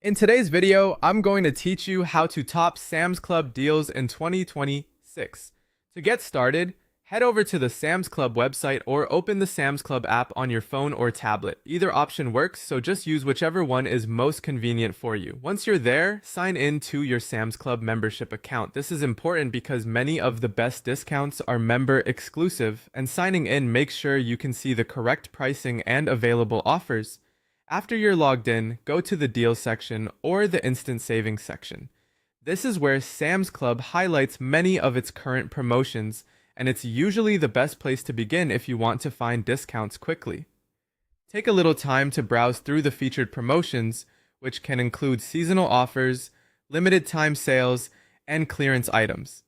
In today's video, I'm going to teach you how to top Sam's Club deals in 2026. To get started, head over to the Sam's Club website or open the Sam's Club app on your phone or tablet. Either option works, so just use whichever one is most convenient for you. Once you're there, sign in to your Sam's Club membership account. This is important because many of the best discounts are member exclusive, and signing in makes sure you can see the correct pricing and available offers. After you're logged in, go to the Deals section or the Instant Savings section. This is where Sam's Club highlights many of its current promotions, and it's usually the best place to begin if you want to find discounts quickly. Take a little time to browse through the featured promotions, which can include seasonal offers, limited time sales, and clearance items.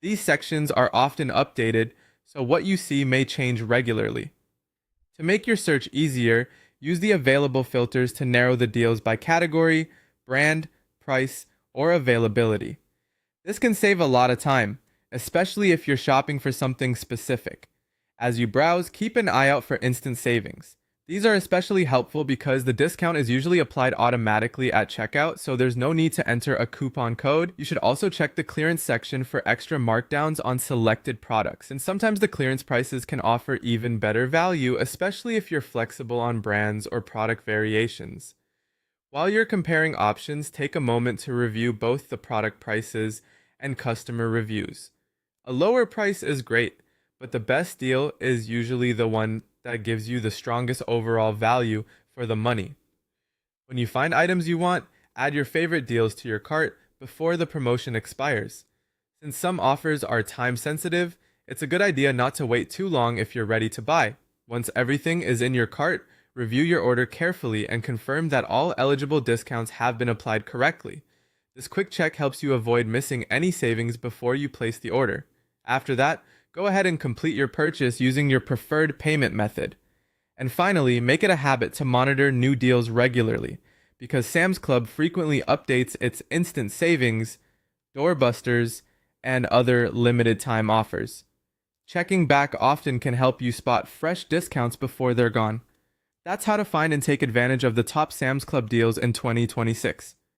These sections are often updated, so what you see may change regularly. To make your search easier, use the available filters to narrow the deals by category, brand, price, or availability. This can save a lot of time, especially if you're shopping for something specific. As you browse, keep an eye out for instant savings. These are especially helpful because the discount is usually applied automatically at checkout, so there's no need to enter a coupon code. You should also check the clearance section for extra markdowns on selected products, and sometimes the clearance prices can offer even better value, especially if you're flexible on brands or product variations. While you're comparing options, take a moment to review both the product prices and customer reviews. A lower price is great, but the best deal is usually the one that gives you the strongest overall value for the money. When you find items you want, add your favorite deals to your cart before the promotion expires. Since some offers are time sensitive, it's a good idea not to wait too long if you're ready to buy. Once everything is in your cart, review your order carefully and confirm that all eligible discounts have been applied correctly. This quick check helps you avoid missing any savings before you place the order. After that, go ahead and complete your purchase using your preferred payment method. And finally, make it a habit to monitor new deals regularly, because Sam's Club frequently updates its instant savings, doorbusters, and other limited time offers. Checking back often can help you spot fresh discounts before they're gone. That's how to find and take advantage of the top Sam's Club deals in 2026.